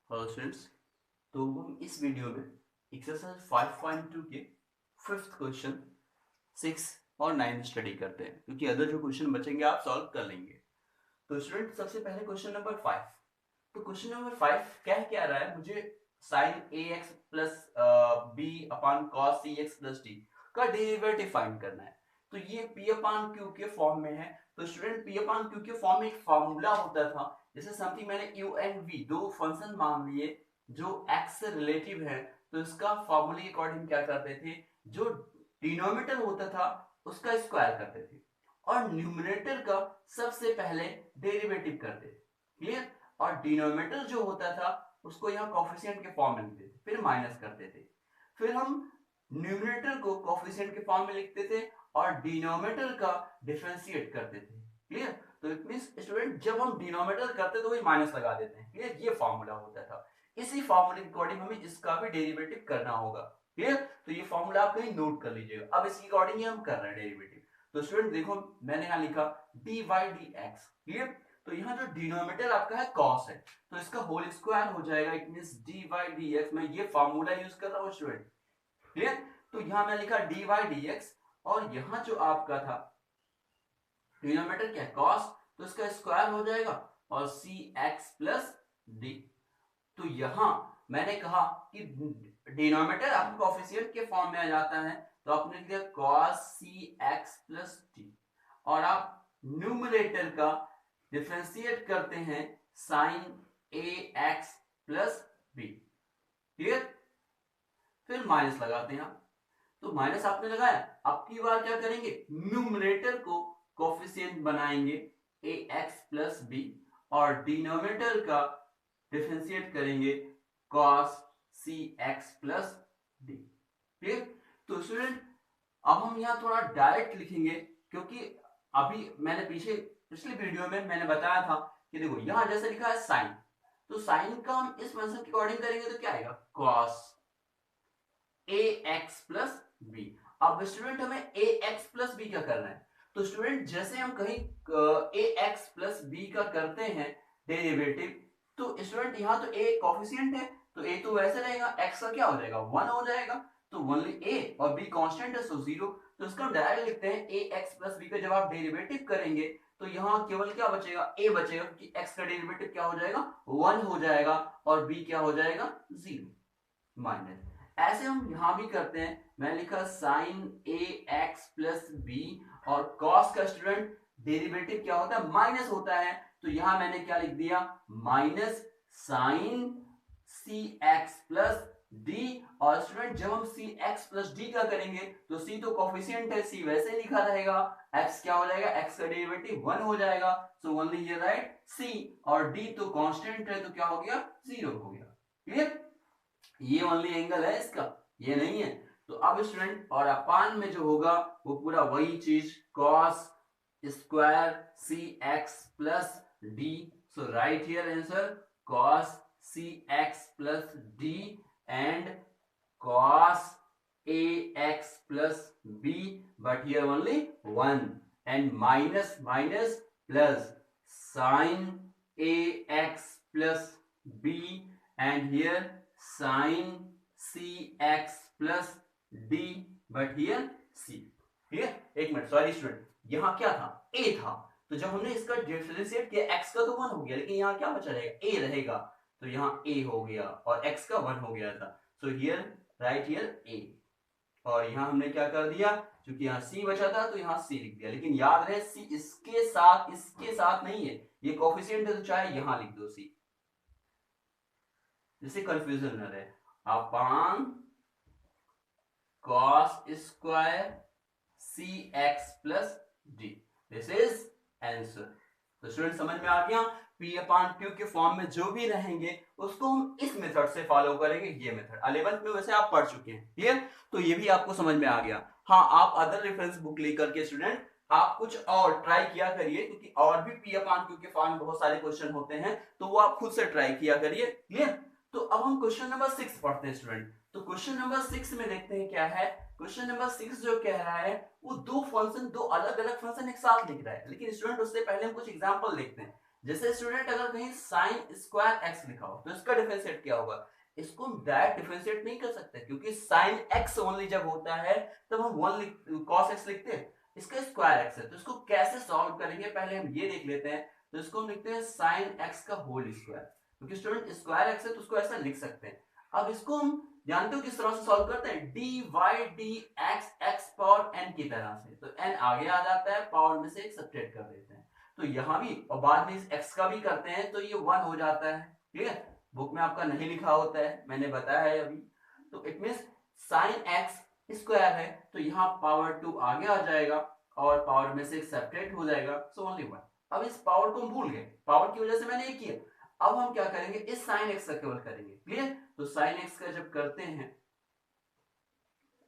Hello students. तो हम इस वीडियो में एक्सरसाइज 5.2 के फिफ्थ क्वेश्चन 6 और 9 स्टडी करते हैं, क्योंकि अदर जो क्वेश्चन बचेंगे आप सॉल्व कर लेंगे। तो स्टूडेंट सबसे पहले क्वेश्चन नंबर 5। तो क्वेश्चन नंबर 5 क्या रहा है, मुझे sine A x plus B upon cos C x plus D का डेरिवेटिव फाइंड करना है। तो ये पी अपॉन क्यू के फॉर्म में है। तो स्टूडेंट पी अपॉन क्यू के फॉर्म में एक फॉर्मूला होता था, जैसे समथिंग मैंने यू एंड वी दो फंक्शन मान लिए जो एक्स से रिलेटिव है। तो इसका फॉर्मूले के अकॉर्डिंग क्या करते थे, जो डिनोमिनेटर होता था उसका स्क्वायर करते थे और न्यूमरेटर का सबसे पहले डेरिवेटिव करते थे। क्लियर? और डिनोमिनेटर जो होता था उसको यहाँ कोफिशिएंट के फॉर्म में लिखते थे, फिर माइनस करते थे। फिर हम न्यूमरेटर को कोफिशिएंट के फॉर्म में लिखते थे और डिनोमिनेटर का डिफरेंशिएट करते थे। क्लियर? तो इट मींस स्टूडेंट जब हम डिनोमिनेटर करते तो वही माइनस लगा देते हैं। क्लियर? ये फॉर्मूला होता था। इसी फॉर्मूले के अकॉर्डिंग हमें इसका भी डेरिवेटिव करना होगा। क्लियर? तो ये फॉर्मूला आप कहीं नोट कर लीजिएगा। अब इसके अकॉर्डिंग हम कर रहे हैं डेरिवेटिव। तो स्टूडेंट देखो मैंने यहां लिखा d y d x. Clear? तो यहाँ जो डिनोमिनेटर आपका है कॉस है, तो इसका होल स्क्वायर हो जाएगा। It means d y d x. मैं ये फॉर्मूला यूज कर रहा हूँ स्टूडेंट। क्लियर? तो यहां मैं लिखा डी वाई डी एक्स और यहां जो आपका था डिनोमिनेटर क्या है कॉस, तो इसका स्क्वायर हो जाएगा और सी एक्स प्लस डी। तो यहां मैंने कहा कि डिनोमिनेटर आपका कोफिशिएंट के फॉर्म में आ जाता है, तो आपने लिख दिया cos cx प्लस डी और आप न्यूमरेटर का डिफरेंशिएट करते हैं sin ax plus b. Clear? फिर माइनस लगाते हैं आप। तो माइनस आपने लगाया, अब की बार क्या करेंगे, न्यूमरेटर को कोफिशिएंट बनाएंगे ax प्लस बी और डिनोमिनेटर का डिफरेंशिएट करेंगे cos cx plus D. Clear? तो स्टूडेंट अब हम यहाँ थोड़ा डायरेक्ट लिखेंगे, क्योंकि अभी मैंने पिछली वीडियो में मैंने बताया था कि देखो यहां जैसे लिखा है साइन, तो साइन का हम इस फंक्शन के अकॉर्डिंग करेंगे तो क्या आएगा cos ax प्लस बी। अब स्टूडेंट हमें ax प्लस बी का करना है। तो स्टूडेंट जैसे हम कहीं ax प्लस बी का करते हैं डेरिवेटिव, तो स्टूडेंट यहाँ तो a कोफिशिएंट है, तो a तो वैसे रहेगा, x का क्या हो जाएगा 1 हो जाएगा। तो ओनली a और b कांस्टेंट है, सो 0। तो इसका हम डायरेक्ट लिखते हैं ax प्लस बी का जब आप डेरिवेटिव करेंगे तो यहाँ केवल क्या बचेगा, a बचेगा, क्योंकि x का डेरिवेटिव क्या हो जाएगा 1 हो जाएगा और b क्या हो जाएगा 0 माइनस। ऐसे हम यहां भी करते हैं। मैं लिखा sign A x plus B और कॉस का स्टूडेंट डेरिवेटिव क्या होता है माइनस होता है, तो यहां मैंने क्या लिख दिया माइनस साइन सी एक्स प्लस डी। और स्टूडेंट जब हम सी एक्स प्लस डी का करेंगे तो सी तो कोफिशिएंट है, सी वैसे लिखा रहेगा, एक्स क्या हो जाएगा, एक्स का डेरिवेटिव 1 हो जाएगा, सो ओनली हियर राइट सी। और डी तो कांस्टेंट है, तो क्या हो गया 0 हो गया। क्लियर? ये ओनली एंगल है इसका, ये नहीं है। तो अब स्टूडेंट और अपान में जो होगा वो पूरा वही चीज cos square c x plus d. So right here answer cos c x plus d and cos a x plus b, but here only 1 and minus minus plus sin a x plus b and here sin cx plus d, but here c। ठीक है? एक minute, sorry student, यहां क्या था a था, तो जब हमने इसका डिफरेंशिएट किया x का तो 1 हो गया, लेकिन यहां क्या बचा रहेगा a रहेगा, तो यहां a हो गया और x का 1 हो गया था। So here right here a। और यहां हमने क्या कर दिया, क्योंकि यहां c बचा था तो यहां c लिख दिया, लेकिन याद रहे c इसके साथ नहीं है, ये कोफिशिएंट है, तो चाहे यहां लिख दो c, जिससे कंफ्यूजन न रहे। Upon cos square c x plus d, this is answer. तो स्टूडेंट समझ में आ गया, P अपॉन Q के फॉर्म में जो भी रहेंगे उसको हम इस मेथड से फॉलो करेंगे, ये मेथड 11th में वैसे आप पढ़ चुके हैं। क्लियर? तो ये भी आपको समझ में आ गया। हाँ, आप अदर रेफरेंस बुक लेकर के स्टूडेंट आप कुछ और ट्राई किया करिए, क्योंकि और भी P अपॉन Q के फॉर्म में बहुत सारे क्वेश्चन होते हैं, तो वो आप खुद से ट्राई किया करिए। क्लियर? तो अब हम क्वेश्चन नंबर 6 पढ़ते हैं स्टूडेंट। तो क्वेश्चन नंबर 6 में देखते हैं क्या है। क्वेश्चन नंबर 6 जो कह रहा है वो दो अलग अलग फंक्शन एक साथ लिख रहा है, लेकिन स्टूडेंट उससे पहले हम कुछ एग्जांपल देखते हैं। जैसे स्टूडेंट अगर कहीं साइन स्क्वायर एक्स लिखा हो तो इसका डिफरेंशिएट क्या होगा, इसको हम डायरेक्ट डिफरेंशिएट नहीं कर सकते क्योंकि साइन एक्स ओनली जब होता है तब हम कॉस एक्स लिखते हैं, इसका स्क्वायर एक्स है, तो इसको कैसे सॉल्व करेंगे पहले हम ये देख लेते हैं। तो इसको हम लिखते हैं साइन एक्स का होल स्क्वायर, क्योंकि स्टूडेंट स्क्वायर एक्स है तो उसको ऐसा लिख सकते हैं। अब इसको हम जानते हो किस तरह से सॉल्व करते हैं, d y d x x power n की तरह से, तो एन आगे आ जाता है, पावर में से एक सब्ट्रैक्ट कर देते हैं, तो यहां भी और बाद में इस एक्स का भी करते हैं तो ये 1 हो जाता है। ठीक है, बुक में आपका नहीं लिखा होता है, मैंने बताया है अभी। तो it means sine x square है तो यहाँ पावर 2 आगे आ जाएगा और पावर में से एक सब्ट्रैक्ट हो जाएगा, सो ओनली 1। अब इस पावर को हम भूल गए, पावर की वजह से मैंने ये किया। अब हम क्या करेंगे, इस साइन एक्स का केवल करेंगे, क्लियर। तो साइन एक्स का जब करते हैं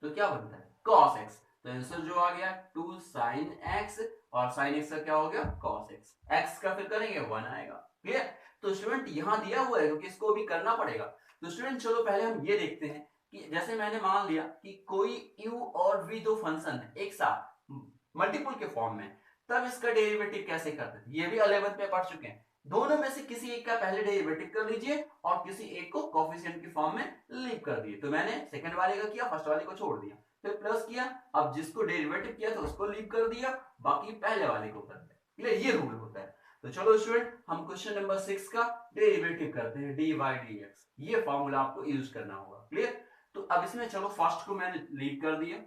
तो क्या बनता है, cos x, तो आंसर जो आ गया 2 sin x और sin x का क्या हो गया cos x, x का फिर करेंगे 1 आएगा, क्लियर। तो स्टूडेंट यहां दिया हुआ है क्योंकि इसको भी करना पड़ेगा। तो स्टूडेंट चलो पहले हम ये देखते हैं कि जैसे मैंने मान लिया कि कोई u और v दो फंक्शन है एक साथ मल्टीपल के फॉर्म में, तब इसका डेरिवेटिव कैसे करते हैं, ये भी 11th में पढ़ चुके हैं। दोनों में से किसी एक का पहले डेरिवेटिव कर लीजिए और किसी एक को कोफिशिएंट की फॉर्म में लीव कर दिए, तो मैंने सेकंड वाले का किया, फर्स्ट वाले को छोड़ दिया, फिर प्लस किया, अब जिसको डेरिवेटिव किया था उसको लीव कर दिया, बाकी पहले वाले को कर दिया, क्लियर, ये रूल होता है। तो चलो स्टूडेंट हम क्वेश्चन नंबर 6 का डेरिवेटिव करते हैं, डी वाई डी एक्स, ये फॉर्मूला आपको यूज करना होगा, क्लियर। तो अब इसमें चलो फर्स्ट को मैंने लीव कर दिया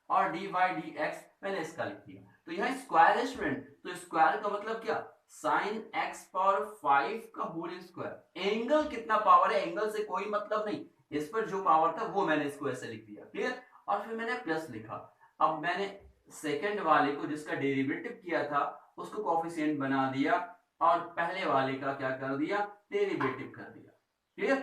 और डी वाई डी एक्स मैंने इसका लिख दिया, तो यहाँ स्क्वायर है स्टूडेंट, तो स्क्वायर का मतलब क्या, साइन एक्स पावर 5 का होल स्क्वायर। एंगल कितना पावर है, एंगल से कोई मतलब नहीं, इस पर जो पावर था वो मैंने इसको ऐसे लिख दिया, क्लियर। और फिर मैंने प्लस लिखा, अब मैंने सेकंड वाले को जिसका डेरिवेटिव किया था उसको कोफिशिएंट बना दिया और पहले वाले का क्या कर दिया, डेरिवेटिव कर दिया, क्लियर।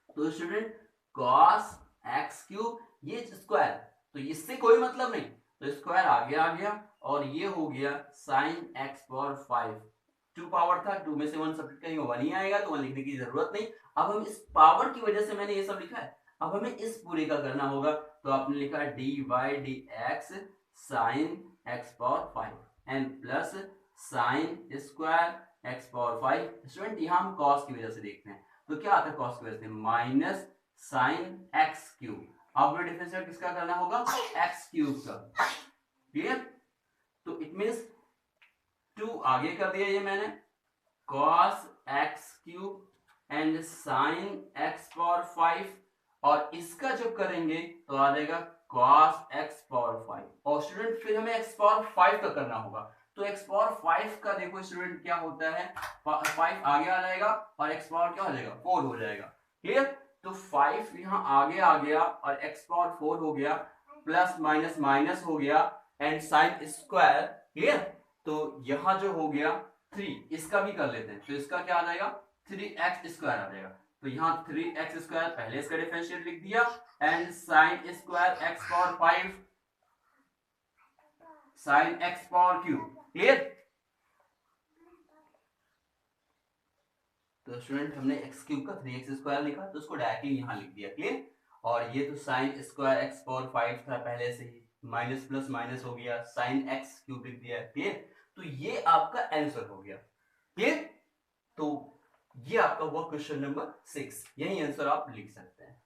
तो स्टूडेंट cos x क्यूब, ये स्क्वायर, तो इससे कोई मतलब नहीं, तो स्क्वायर आगे आ गया और ये हो गया sin x पावर 5, 2 पावर था, 2 में से 1 सब्ट्रैक्ट करेंगे 1 ही आएगा, तो 1 लिखने की जरूरत नहीं। अब हम इस पावर की वजह से मैंने ये सब लिखा है, अब हमें इस पूरे का करना होगा, तो आपने लिखा d y d x sine x power 5 and plus sine square x power 5। Student यहाँ हम cos की वजह से देखते हैं, तो क्या आता है cos की वजह से, माइनस साइन एक्स क्यूब, अब डिफरेंशिएट किसका करना होगा, एक्स क्यूब का, क्लियर। तो इट मींस 2 आगे कर दिया ये मैंने, cos x cube and sin x power 5, और इसका जब करेंगे तो आ जाएगा cos x पावर 5, और स्टूडेंट फिर हमें x पावर 5 का करना होगा, तो x पावर 5 का देखो स्टूडेंट क्या होता है, 5 आगे आ जाएगा और x पावर क्या हो जाएगा 4 हो जाएगा, क्लियर। तो 5 यहाँ आगे आ गया और x पावर 4 हो गया, प्लस माइनस माइनस हो गया एंड साइन स्क्वायर, क्लियर। तो यहां जो हो गया 3, इसका भी कर लेते हैं, तो इसका क्या आ जाएगा 3x स्क्वायर आ जाएगा, तो यहाँ 3x स्क्वायर पहले इसका डिफरेंशिएट लिख दिया and sine square x power 5 sine x power cube, clear. तो स्टूडेंट हमने x क्यूब का 3x स्क्वायर लिखा तो उसको डायरेक्टली यहाँ लिख दिया, क्लियर। और ये तो साइन स्क्वायर x पावर 5 था पहले से ही, माइनस प्लस माइनस हो गया, साइन x क्यूब लिख दिया, क्लियर। तो ये आपका आंसर हो गया, क्लियर। तो ये आपका हुआ क्वेश्चन नंबर 6, यही आंसर आप लिख सकते हैं,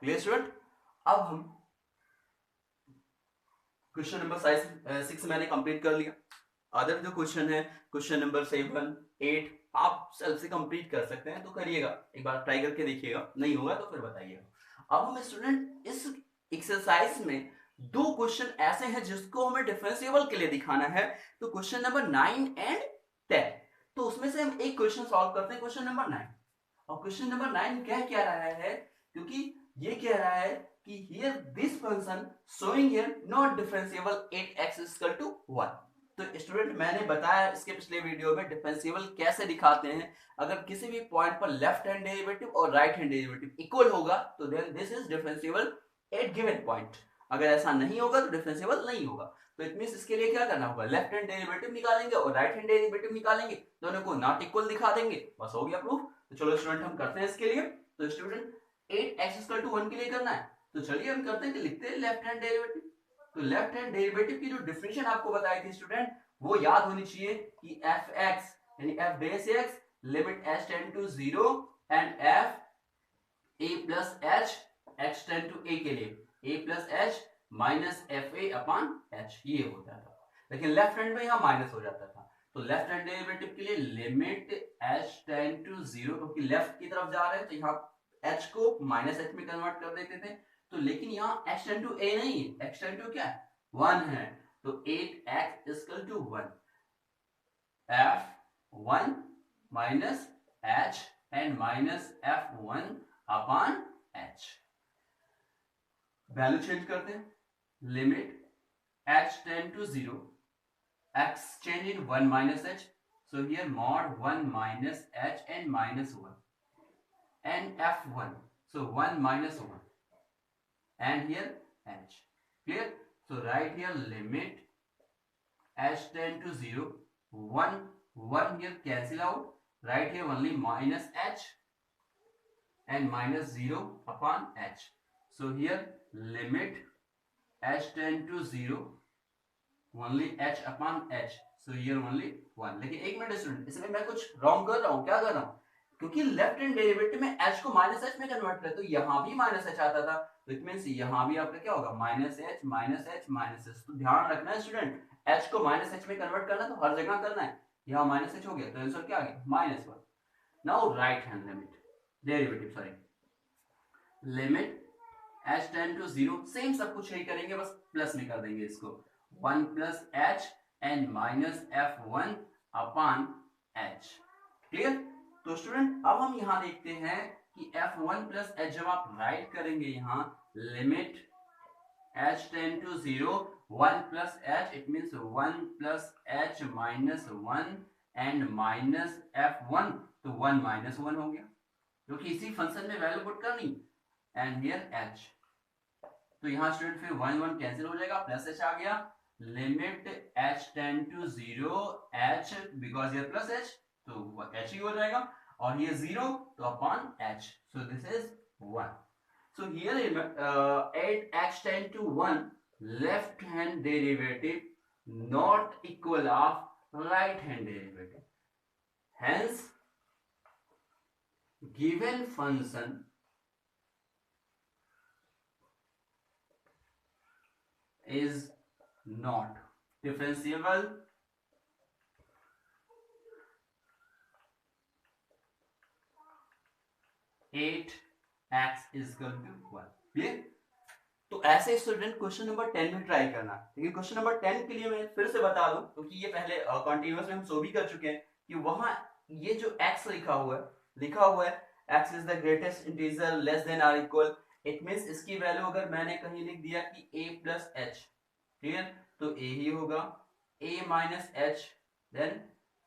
क्लियर स्टूडेंट। अब हम क्वेश्चन नंबर 6 मैंने कंप्लीट कर लिया। अदर जो क्वेश्चन है क्वेश्चन नंबर 7, 8 आप सेल्फ से कंप्लीट कर सकते हैं, तो करिएगा, एक बार ट्राई करके देखिएगा, नहीं होगा तो फिर बताइएगा। अब हम स्टूडेंट इस एक्सरसाइज में 2 क्वेश्चन ऐसे हैं जिसको हमें डिफरेंशिएबल के लिए दिखाना है, तो क्वेश्चन नंबर 9 एंड 10, तो उसमें से हम एक क्वेश्चन सॉल्व करते हैं, क्वेश्चन नंबर 9। और क्वेश्चन नंबर 9 कह क्या रहा है, क्योंकि ये कह रहा है कि here this function showing here not differentiable 8x is equal to 1। तो स्टूडेंट मैंने बताया इसके पिछले वीडियो में डिफरेंशिएबल कैसे दिखाते हैं, अगर किसी भी पॉइंट पर लेफ्ट हैंड डेरिवेटिव और राइट हैंड डेरिवेटिव इक्वल होगा तो then this is differentiable at given point, अगर ऐसा नहीं होगा तो डिफरेंशिएबल नहीं होगा। तो इट मींस इसके लिए क्या करना होगा, लेफ्ट हैंड डेरिवेटिव निकालेंगे और राइट हैंड डेरिवेटिव निकालेंगे, दोनों को नॉट इक्वल दिखा देंगे, बस हो गया प्रूफ। तो चलो स्टूडेंट हम करते हैं इसके लिए। तो स्टूडेंट 8x = 1 के लिए करना है, तो चलिए हम करते हैं कि लिखते हैं लेफ्ट हैंड डेरिवेटिव। तो लेफ्ट हैंड डेरिवेटिव की जो डिफिनेशन आपको बताई थी स्टूडेंट, वो याद होनी चाहिए कि एफ एक्स यानी F base x limit h tend to 0 and F A plus h x tend to A के लिए A plus h minus F A upon h ये होता था, लेकिन लेफ्ट हैंड में यहाँ माइनस हो जाता था। तो लेफ्ट हैंड डेरिवेटिव के लिए लिमिट एच टेंड टू 0, क्योंकि लेफ्ट की तरफ जा रहे हैं तो यहाँ एच को माइनस एच में कन्वर्ट कर देते थे, तो लेकिन यहाँ एक्स टेंड टू ए नहीं, एक्स टेंड टू क्या 1 है, तो 8x equal to 1 f1 minus h and minus f1 upon h। Value change करते हैं, limit h tend to 0 x change in 1 minus h, so here mod 1 minus h and minus 1 and f1, so 1 minus 1 and here h, clear? So write here limit h tend to 0, 1 here cancel out, write here only minus h and minus 0 upon h, so here limit h tend to 0 only h upon h, so here only 1। लेकिन एक minute student, इसमें मैं कुछ wrong कर रहा हूँ, क्या कर रहा हूँ, क्योंकि लेफ्ट हैंड डेरिवेटिव में h को माइनस h में कन्वर्ट करें तो यहाँ भी माइनस h आता था, तो इट मींस यहाँ भी आपका क्या होगा minus h minus h minus h। तो ध्यान रखना है स्टूडेंट, h को माइनस h में कन्वर्ट करना तो हर जगह करना है, यहाँ माइनस h हो गया तो आंसर क्या आ गया -1। Now right hand limit derivative sorry limit h tend to 0, same सब कुछ यही करेंगे, बस प्लस में कर देंगे इसको 1 plus h and minus f1 upon h, clear? तो स्टूडेंट अब हम यहां देखते हैं कि f1 प्लस h जब आप राइट करेंगे यहाँ limit h tend to 0 1 plus h, it means 1 plus h minus 1 and minus f1, तो 1 माइनस 1 हो गया, क्योंकि इसी फंक्शन में वैल्यू पुट करनी एंड हियर h, तो यहाँ स्टूडेंट फिर 1 1 कैंसिल हो जाएगा, प्लस h आ गया, limit h tend to 0 h because here plus h तो h ही हो जाएगा, और ये 0 तो upon h, so this is 1। So here 8x tend to 1 left hand derivative not equal of right hand derivative, hence given function is not differentiable at x equal to 1, clear? तो ऐसे student question number 10 में try करना, लेकिन question number 10 के लिए मैं फिर से बता दूं, क्योंकि ये पहले कॉन्टिन्यूअस में हम सो भी कर चुके हैं कि वहां ये जो x लिखा हुआ है x is the greatest integer less than or equal, it means इसकी वैल्यू अगर मैंने कहीं लिख दिया कि a प्लस h, क्लियर? तो a ही होगा, a minus h then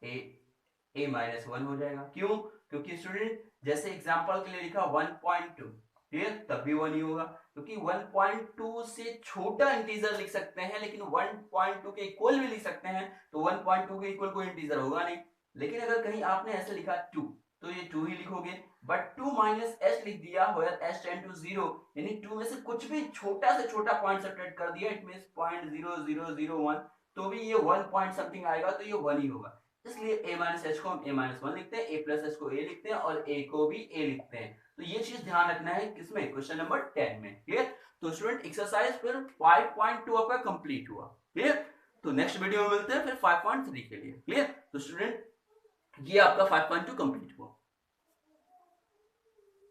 a minus 1 हो जाएगा। क्यों? क्योंकि स्टूडेंट जैसे एग्जांपल के लिए लिखा 1.2, क्लियर? तब भी 1 ही होगा, क्योंकि 1.2 से छोटा इंटीजर लिख सकते हैं लेकिन 1.2 के इक्वल भी लिख सकते हैं, तो 1.2 के इक्वल कोई इंटीजर होगा नहीं। लेकिन अगर कहीं आपने ऐसे लिखा 2 तो ये 2 ही लिखोगे, बट 2 माइनस h लिख दिया वेयर h टेंड टू 0, यानी 2 में से कुछ भी छोटा से छोटा पॉइंट सब्ट्रैक्ट कर दिया, इट मींस 0.0001, तो भी ये 1 पॉइंट समथिंग आएगा, तो ये 1 ही होगा। इसलिए a माइनस h को हम a माइनस 1 लिखते हैं, a प्लस h को a लिखते हैं और a को भी a लिखते हैं। तो ये चीज ध्यान रखना है किसमें, क्वेश्चन नंबर 10 में, क्लियर? तो स्टूडेंट एक्सरसाइज फिर 5.2 आपका कंप्लीट हुआ, क्लियर? तो नेक्स्ट वीडियो में मिलते हैं फिर 5.3 के लिए, क्लियर? तो स्टूडेंट ये आपका 5.2 कंप्लीट।